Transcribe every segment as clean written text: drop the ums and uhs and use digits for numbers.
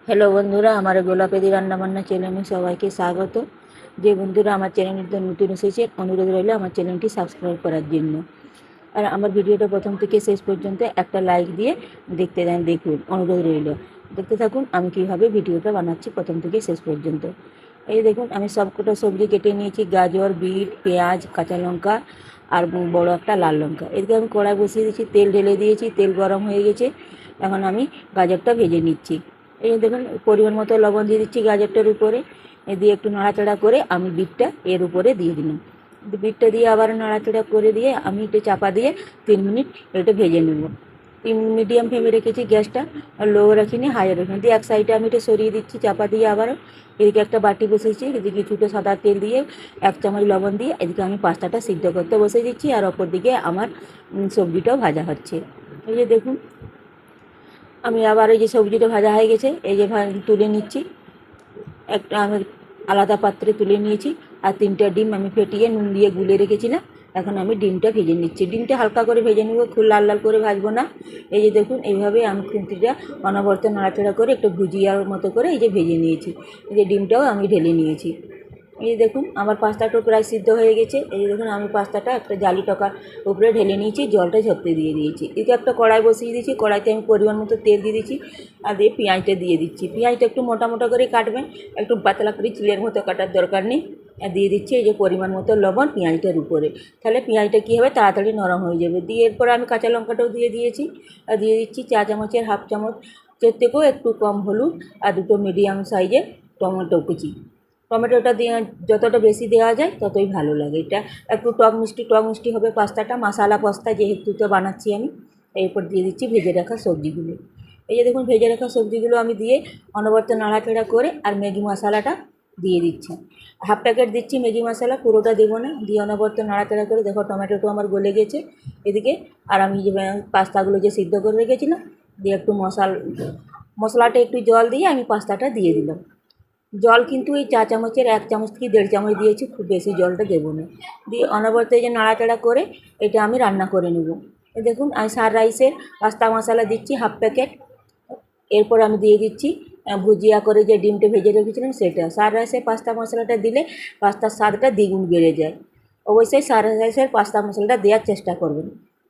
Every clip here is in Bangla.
হ্যালো বন্ধুরা, আমার গোলাপেদি রান্নাবান্না চ্যানেলে সবাইকে স্বাগত। যে বন্ধুরা আমার চ্যানেলটি নতুন এসেছেন, অনুরোধ রইল আমার চ্যানেলটি সাবস্ক্রাইব করার জন্য। আর আমার ভিডিওটা প্রথম থেকে শেষ পর্যন্ত একটা লাইক দিয়ে দেখতে দেন, দেখুন, অনুরোধ রইল। দেখতে থাকুন আমি কীভাবে ভিডিওটা বানাচ্ছি প্রথম থেকে শেষ পর্যন্ত। এই দেখুন, আমি সবকটা সবজি কেটে নিয়েছি: গাজর, বিট, পেঁয়াজ, কাঁচা লঙ্কা আর বড় একটা লাল লঙ্কা। এদিকে আমি কড়াই বসিয়ে দিয়েছি, তেল ঢেলে দিয়েছি, তেল গরম হয়ে গেছে। এখন আমি গাজরটা ভেজে নিচ্ছি। এই দেখুন, পরিমাণ মতো লবণ দিয়ে দিচ্ছি গাজরটার উপরে, দিয়ে একটু নাড়াচাড়া করে আমি বিটটা এর উপরে দিয়ে দিলাম। বিটটা দিয়ে আবার নাড়াচাড়া করে দিয়ে আমি একটু চাপা দিয়ে 3 মিনিট এটা ভেজে নেব। মিডিয়াম ফ্লেমে রেখেছি গ্যাসটা, লো রাখিনি, হাই রাখিনি। দিয়ে এক সাইডে আমি এটা সরিয়ে দিচ্ছি চাপা দিয়ে। আবার এদিকে একটা বাটি বসেছি, এদিকে কিছুটা সাদা তেল দিয়ে 1 চামচ লবণ দিয়ে এদিকে আমি পাস্তাটা সিদ্ধ করতে বসে দিচ্ছি। আর অপর দিকে আমার সবজিটাও ভাজা হচ্ছে। এই যে দেখুন, আমি আবার এই যে সবজিটা ভাজা হয়ে গেছে, এই যে তুলে নিচ্ছি। একটা আমি আলাদা পাত্রে তুলে নিয়েছি। আর 3টা ডিম আমি ফেটিয়ে নুন দিয়ে গুলে রেখেছিলাম। এখন আমি ডিমটা ভেজে নিচ্ছি। ডিমটা হালকা করে ভেজে নেব, খুব লাল লাল করে ভাজবো না। এই যে দেখুন, এইভাবে আমি খুন্তিটা অনবরত নাড়াচাড়া করে একটু ভুজিয়ার মতো করে এই যে ভেজে নিয়েছি। এই যে ডিমটাও আমি ঢেলে নিয়েছি। এই যে দেখুন, আমার পাস্তাটাও প্রায় সিদ্ধ হয়ে গেছে। এই যে দেখুন, আমি পাস্তাটা একটা জালি টকার উপরে ঢেলে নিয়েছি, জলটা ঝরতে দিয়ে দিয়েছি। এদিকে একটা কড়াই বসিয়ে দিয়েছি, কড়াইতে আমি পরিমাণ মতো তেল দিয়ে দিচ্ছি। আর দিয়ে পেঁয়াজটা দিয়ে দিচ্ছি। পেঁয়াজটা একটু মোটা মোটা করে কাটবেন, একটু পাতলা করে চিলের মতো কাটার দরকার নেই। আর দিয়ে দিচ্ছি এই যে পরিমাণ মতো লবণ পেঁয়াজটার উপরে। তাহলে পেঁয়াজটা কী হবে, তাড়াতাড়ি নরম হয়ে যাবে। দিয়ে এরপর আমি কাঁচা লঙ্কাটাও দিয়ে দিয়েছি। আর দিয়ে দিচ্ছি চা চামচের হাফ চামচের থেকেও একটু কম হলুদ। আর দুটো মিডিয়াম সাইজের টমেটো কুচি। টমেটোটা দিয়ে যতটা বেশি দেওয়া যায় ততই ভালো লাগে। এটা একটু টক মিষ্টি হবে পাস্তাটা, মশালা পাস্তা যেহেতু তো বানাচ্ছি আমি। এরপর দিয়ে দিচ্ছি ভেজে রাখা সবজিগুলো। এই যে দেখুন, ভেজে রাখা সবজিগুলো আমি দিয়ে অনবরত নাড়াচাড়া করে আর ম্যাগি মশলাটা দিয়ে দিচ্ছি। হাফ প্যাকেট দিচ্ছি ম্যাগি মশলা, পুরোটা দেবো না। দিয়ে অনবরত নাড়াচাড়া করে দেখো টমেটোটা আমার গলে গেছে এদিকে। আর আমি যে পাস্তাগুলো যে সিদ্ধ করে রেখেছিলাম দিয়ে একটু মশলাটা একটু জল দিয়ে আমি পাস্তাটা দিয়ে দিলাম। জল কিন্তু এই চা চামচের 1 চামচ কি 1.5 চামচ দিয়েছি, খুব বেশি জলটা দেবো না। দিয়ে অনবরত এই যে নাড়াচাড়া করে এটা আমি রান্না করে নেব। দেখুন, আমি সার রাইসের পাস্তা মশলা দিচ্ছি হাফ প্যাকেট। এরপর আমি দিয়ে দিচ্ছি ভুজিয়া করে যে ডিমটা ভেজে রেখেছিলাম সেটা। সার রাইসের পাস্তা মশলাটা দিলে পাস্তার স্বাদটা দ্বিগুণ বেড়ে যায়। অবশ্যই সার রাইসের পাস্তা মশলাটা দেওয়ার চেষ্টা করবেন।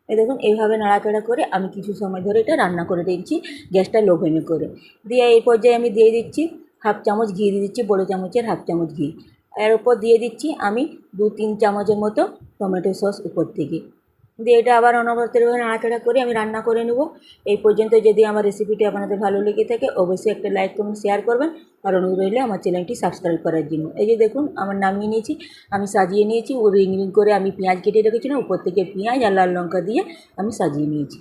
এই দেখুন, এইভাবে নাড়াচাড়া করে আমি কিছু সময় ধরে এটা রান্না করে দিচ্ছি, গ্যাসটা লো ফ্লেমে করে। দিয়ে এই পর্যায়ে আমি দিয়ে দিচ্ছি হাফ চামচ ঘি দিয়ে দিচ্ছি, বড়ো চামচের হাফ চামচ ঘি। এর উপর দিয়ে দিচ্ছি আমি 2-3 চামচের মতো টমেটো সস উপর থেকে। দিয়ে এটা আবার অনবরতভাবে নাড়াচাড়া করে আমি রান্না করে নেব। এই পর্যন্ত যদি আমার রেসিপিটি আপনাদের ভালো লেগে থাকে অবশ্যই একটা লাইক কমেন্ট শেয়ার করবেন। আর অনুরোধ রইলে আমার চ্যানেলটি সাবস্ক্রাইব করার জন্য। এই যে দেখুন, আমার নামিয়ে নিয়েছি, আমি সাজিয়ে নিয়েছি। ও রিং রিং করে আমি পেঁয়াজ কেটে রেখেছিলাম, উপর থেকে পেঁয়াজ আর লাল লঙ্কা দিয়ে আমি সাজিয়ে নিয়েছি।